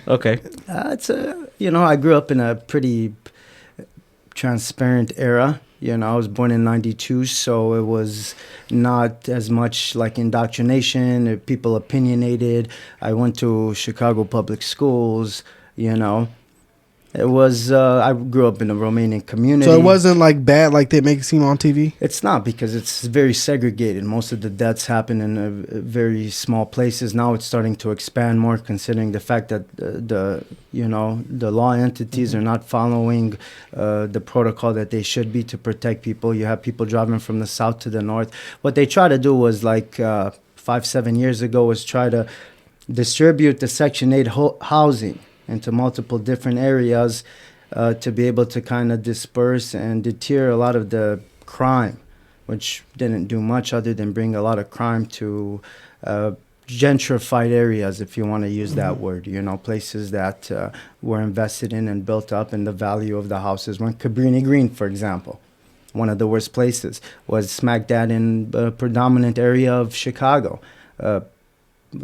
Okay. I grew up in a pretty transparent era. I was born in 92, so it was not as much like indoctrination, people opinionated. I went to Chicago public schools, you know. I grew up in a Romanian community. So it wasn't like bad like they make it seem on TV? It's not, because it's very segregated. Most of the deaths happen in very small places. Now it's starting to expand more, considering the fact that the law entities are not following the protocol that they should be to protect people. You have people driving from the south to the north. What they try to do was 5-7 years ago was try to distribute the Section 8 housing into multiple different areas to be able to kind of disperse and deter a lot of the crime, which didn't do much other than bring a lot of crime to gentrified areas, if you want to use that word, places that were invested in and built up, and the value of the houses went. Cabrini Green, for example, one of the worst places, was smack dab in a predominant area of Chicago.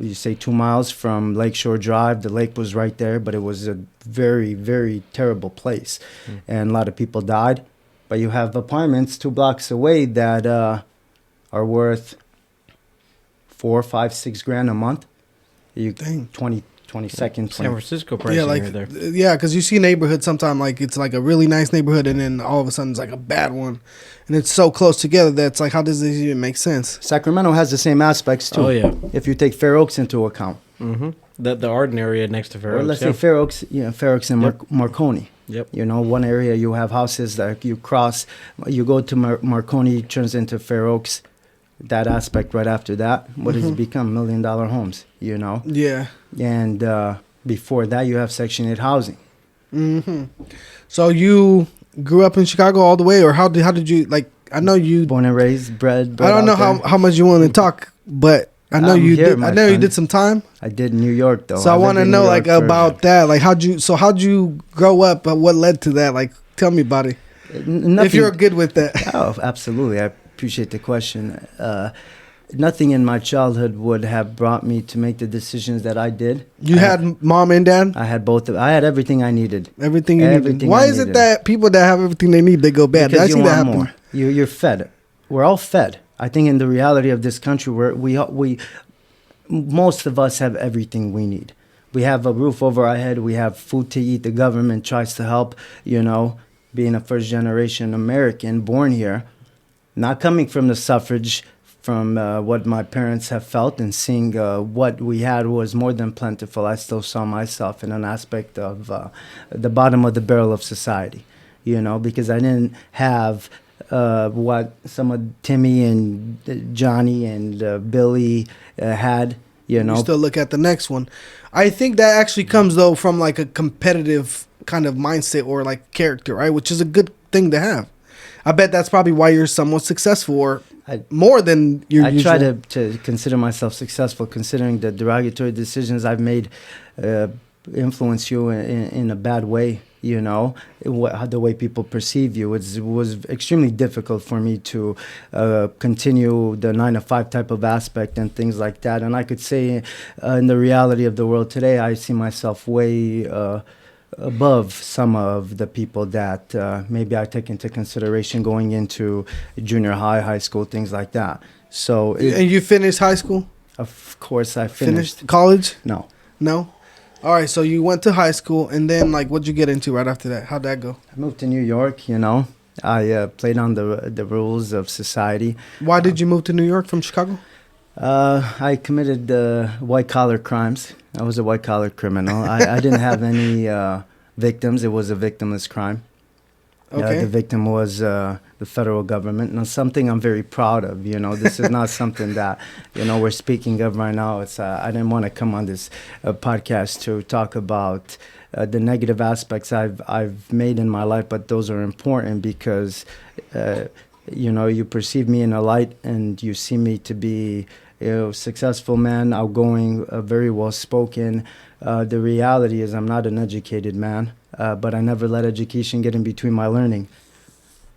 You say 2 miles from Lakeshore Drive, the lake was right there, but it was a very, very terrible place. And a lot of people died. But you have apartments 2 blocks away that are worth $4, $5, $6 a month. You Dang. 22nd. San Francisco pricing right there. Yeah, because you see neighborhoods sometimes like it's like a really nice neighborhood, and then all of a sudden it's like a bad one, and it's so close together that's like, how does this even make sense? Sacramento has the same aspects too. Oh yeah. If you take Fair Oaks into account. The Arden area next to Fair Oaks. Or let's say Fair Oaks, Fair Oaks and Marconi. Yep. One area you have houses that you cross, you go to Marconi, turns into Fair Oaks. That aspect right after that, what has it become? $1 million homes, Yeah. And before that, you have Section 8 housing. So you grew up in Chicago all the way, or how did you, like, I know you... Born and raised, bred I don't know how much you want to talk, but I know you did some time. I did New York, though. So I want to know, like, about that. Like, how'd you grow up? What led to that? Like, tell me about it. If you're good with that. Oh, absolutely. I appreciate the question. Nothing in my childhood would have brought me to make the decisions that I did. You had mom and dad? I had both. I had everything I needed. Everything you needed. Why is it that people that have everything they need, they go bad? Because I see that happen. More. You're fed. We're all fed. I think in the reality of this country, we most of us have everything we need. We have a roof over our head. We have food to eat. The government tries to help, being a first generation American born here, not coming from the suffrage, from what my parents have felt, and seeing what we had was more than plentiful. I still saw myself in an aspect of the bottom of the barrel of society, because I didn't have what some of Timmy and Johnny and Billy had, You still look at the next one. I think that actually comes, though, from like a competitive kind of mindset or like character, right? Which is a good thing to have. I bet that's probably why you're somewhat successful, or more than your usual. I try to consider myself successful, considering the derogatory decisions I've made influence you in a bad way, the way people perceive you. It was extremely difficult for me to continue the 9-to-5 type of aspect and things like that. And I could say in the reality of the world today, I see myself way above some of the people that maybe I take into consideration going into junior high school, things like that. So, and you finished high school? Of course, I finished college. No. All right, so you went to high school, and then like, what'd you get into right after that? How'd that go? I moved to New York. I played on the rules of society. Why did you move to New York from Chicago? I committed white collar crimes. I was a white collar criminal. I didn't have any victims. It was a victimless crime. Okay. The victim was the federal government, and something I'm very proud of. This is not something that we're speaking of right now. It's I didn't want to come on this podcast to talk about the negative aspects I've made in my life, but those are important because you perceive me in a light, and you see me to be successful man, outgoing, very well spoken. The reality is I'm not an educated man, but I never let education get in between my learning.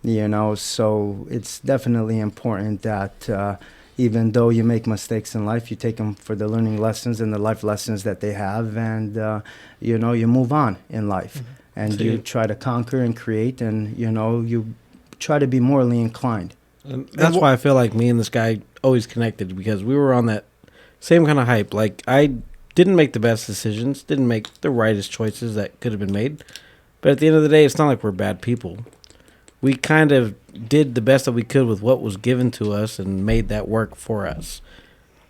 So it's definitely important that even though you make mistakes in life, you take them for the learning lessons and the life lessons that they have, and you know, you move on in life, and you try to conquer and create, and you know, you try to be morally inclined. And that's why I feel like me and this guy always connected, because we were on that same kind of hype. Like, I didn't make the best decisions, didn't make the rightest choices that could have been made, but at the end of the day, it's not like we're bad people. We kind of did the best that we could with what was given to us and made that work for us.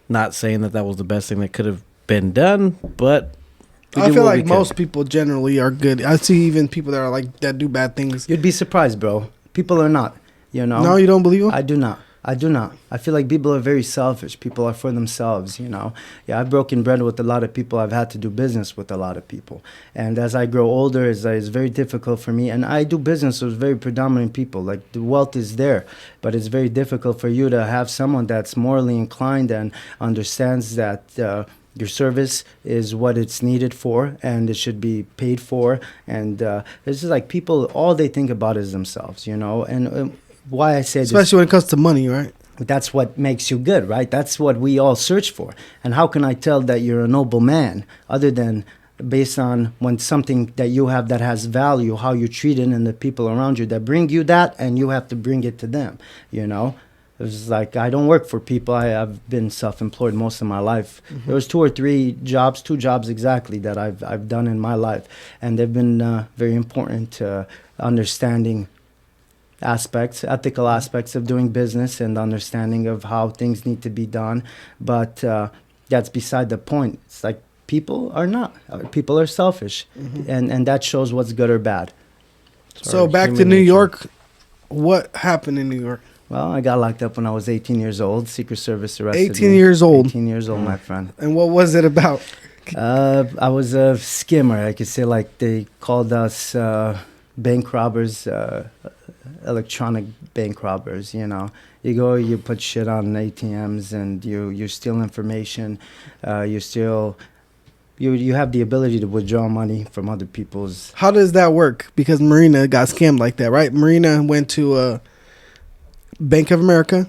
Not saying that that was the best thing that could have been done, but I feel like most people generally are good. I see even people that are like that do bad things. You'd be surprised, bro. People are not, you know. No, you don't believe them? I do not. I do not. I feel like people are very selfish. People are for themselves, you know. Yeah, I've broken bread with a lot of people. I've had to do business with a lot of people. And as I grow older, it's very difficult for me. And I do business with very predominant people. Like, the wealth is there. But it's very difficult for you to have someone that's morally inclined and understands that your service is what it's needed for, and it should be paid for. And it's just like people, all they think about is themselves, you know. And why I say this, especially when it comes to money, right? That's what makes you good, right? That's what we all search for. And how can I tell that you're a noble man other than based on when something that you have that has value, how you treat it, and the people around you that bring you that, and you have to bring it to them, you know? It's like, I don't work for people. I've been self-employed most of my life. There was 2 or 3 jobs, 2 jobs exactly, that I've done in my life. And they've been very important to understanding aspects, ethical aspects of doing business, and understanding of how things need to be done. But that's beside the point. It's like people are not. People are selfish. And that shows what's good or bad. So back to New York. What happened in New York? Well, I got locked up when I was 18 years old. Secret Service arrested 18 me. years old? 18 years old, my friend. And what was it about? I was a skimmer. I could say, like, they called us bank robbers, electronic bank robbers, you know. You go, you put shit on ATMs, and you steal information. You have the ability to withdraw money from other people's. How does that work? Because Marina got scammed like that, right? Marina went to Bank of America.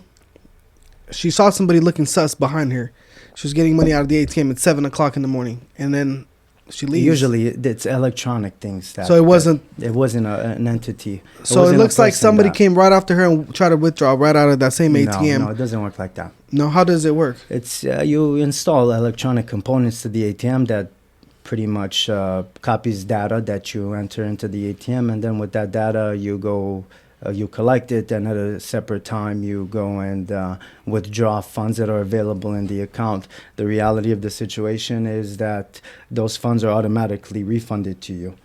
She saw somebody looking sus behind her. She was getting money out of the ATM at 7 o'clock in the morning, and then she leaves. Usually, it's electronic things. So it wasn't. It wasn't an entity. So it looks like somebody came right after her and tried to withdraw right out of that same ATM. No, it doesn't work like that. No, how does it work? It's you install electronic components to the ATM that pretty much copies data that you enter into the ATM, and then with that data, you go. You collect it, and at a separate time you go and withdraw funds that are available in the account. The reality of the situation is that those funds are automatically refunded to you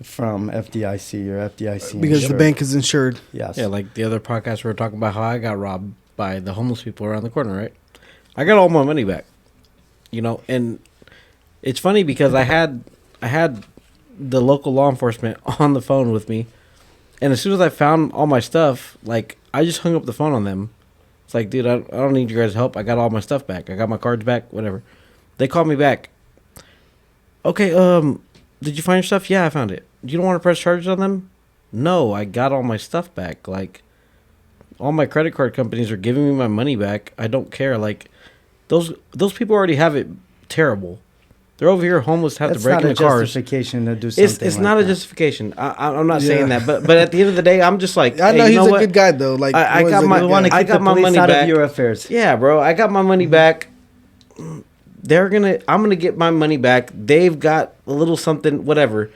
from FDIC or FDIC because insured. The bank is insured. Yes. Yeah, like the other podcast we were talking about how I got robbed by the homeless people around the corner, right? I got all my money back, you know, and it's funny because I had the local law enforcement on the phone with me. And as soon as I found all my stuff, like, I just hung up the phone on them. It's like, dude, I don't need your guys' help. I got all my stuff back. I got my cards back, whatever. They called me back. Okay, did you find your stuff? Yeah, I found it. You don't want to press charges on them? No, I got all my stuff back. Like, all my credit card companies are giving me my money back. I don't care. Like, those people already have it terrible. They're over here homeless, have to break into cars. It's not a justification to do something. It's not a justification. I'm not saying that, but at the end of the day, I'm just like, I know he's a good guy though. Like, I got my money back. Of your affairs. Yeah, bro, I got my money back. I'm gonna get my money back. They've got a little something, whatever.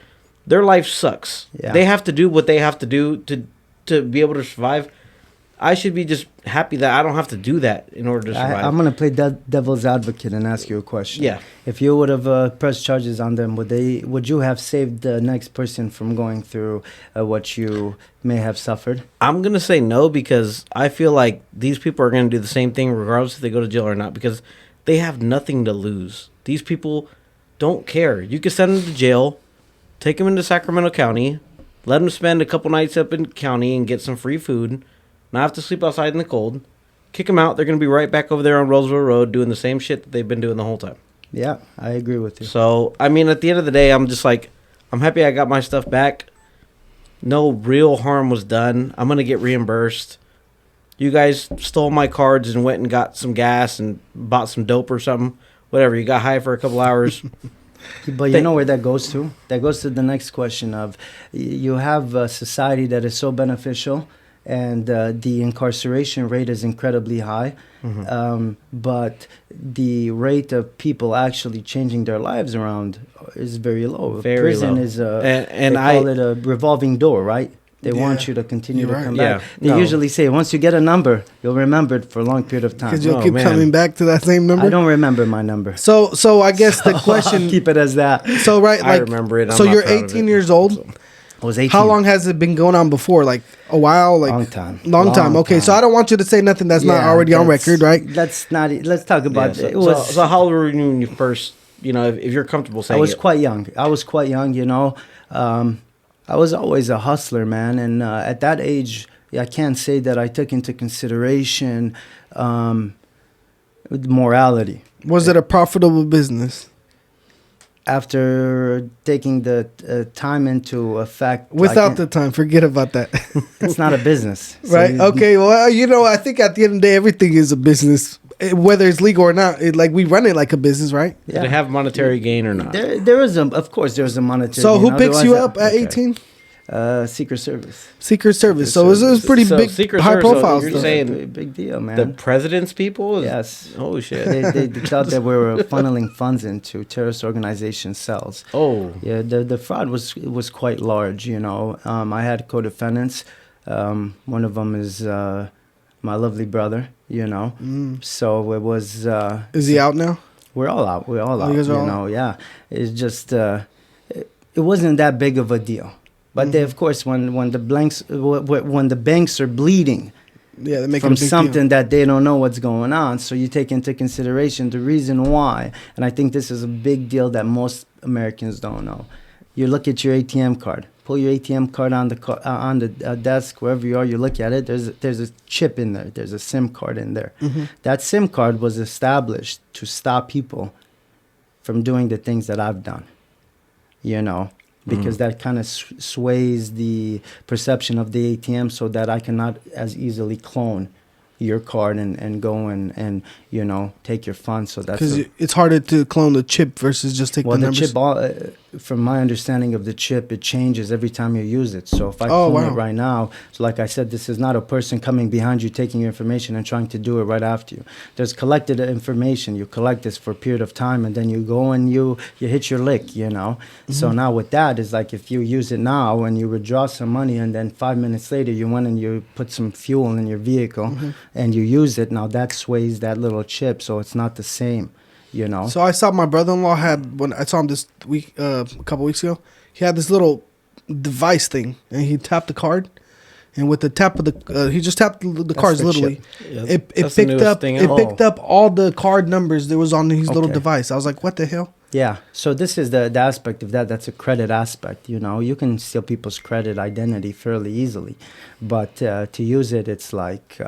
Their life sucks. Yeah. They have to do what they have to do to be able to survive. I should be just happy that I don't have to do that in order to survive. I'm going to play devil's advocate and ask you a question. Yeah. If you would have pressed charges on them, would you have saved the next person from going through what you may have suffered? I'm going to say no, because I feel like these people are going to do the same thing regardless if they go to jail or not, because they have nothing to lose. These people don't care. You could send them to jail, take them into Sacramento County, let them spend a couple nights up in county and get some free food, not have to sleep outside in the cold, kick them out. They're going to be right back over there on Roseville Road doing the same shit that they've been doing the whole time. Yeah, I agree with you. So, I mean, at the end of the day, I'm just like, I'm happy I got my stuff back. No real harm was done. I'm going to get reimbursed. you guys stole my cards and went and got some gas and bought some dope or something. Whatever. You got high for a couple hours. But you know where that goes to? That goes to the next question of you have a society that is so beneficial and the incarceration rate is incredibly high. But the rate of people actually changing their lives around is very low. Very Prison low. is And they call it a revolving door, right? They want you to continue to come back. They usually say once you get a number, you'll remember it for a long period of time. Because you'll keep coming back to that same number. I don't remember my number. So I guess the question. Keep it as that. So right, I like remember it. I'm so not you're proud of 18 it. years old. I was 18. How long has it been going on before? Like a while? Like Long time. Long time. Okay, so I don't want you to say nothing that's not already on record, right? Let's not. Let's talk about Yeah, it. Was so how old were you when you first, if you're comfortable saying I was it. quite young. I was always a hustler, man. And at that age, I can't say that I took into consideration morality. Was it a profitable business? After taking the time into effect. Without the time, forget about that. It's not a business. So Right? Okay, well, I think at the end of the day, everything is a business. Whether it's legal or not, like we run it like a business, right? Did it have monetary gain or not? There is of course, there's a monetary. So who gain. picks you up Otherwise, at 18? Secret Service. Secret Service. So it was pretty So big, Secret high Service, so profile you're stuff. saying Big deal, man. The president's people? Yes. Oh, shit. They thought that we were funneling funds into terrorist organization cells. Oh. Yeah, the fraud was quite large. I had co-defendants. One of them is my lovely brother. So it was. Is he out now? We're all out. We're all out. You guys are all out? Yeah. It's just it wasn't that big of a deal. But they, of course, when the banks are bleeding. Yeah, they make from it a big something deal. that they don't know what's going on. So you take into consideration the reason why. And I think this is a big deal that most Americans don't know. You look at your ATM card. Pull your ATM card on the desk, wherever you are, you look at it. There's a chip in there. There's a SIM card in there. That SIM card was established to stop people from doing the things that I've done, because that kind of sways the perception of the ATM so that I cannot as easily clone your card and go and take your funds. So that's because it's harder to clone the chip versus just take the numbers. chip. From my understanding of the chip, it changes every time you use it. So if I clone it right now, so like I said, this is not a person coming behind you taking your information and trying to do it right after you. There's collected information. You collect this for a period of time, and then you go and you hit your lick. So now with that is like if you use it now and you withdraw some money, and then 5 minutes later you went and you put some fuel in your vehicle and you use it. Now that sways that little chip, so it's not the same. So I saw my brother-in-law when I saw him this week, a couple weeks ago. He had this little device thing, and he tapped the card, and with the tap of he just tapped the cards the literally. Yeah, It that's the picked newest up thing it out. picked up all the card numbers that was on his little Okay. device. I was like, what the hell? Yeah, so this is the aspect of that. That's a credit aspect. You can steal people's credit identity fairly easily, but to use it, it's like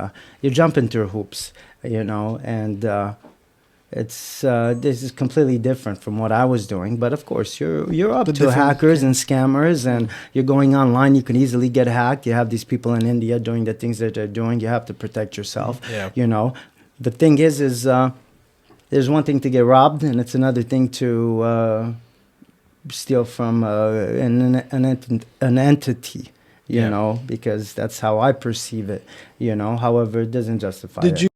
you're jumping through hoops, and it's this is completely different from what I was doing. But of course, you're up to hackers and scammers, and you're going online. You can easily get hacked. You have these people in India doing the things that they're doing. You have to protect yourself. Yeah. The thing is there's one thing to get robbed, and it's another thing to steal from an entity, because that's how I perceive it, However, it doesn't justify it.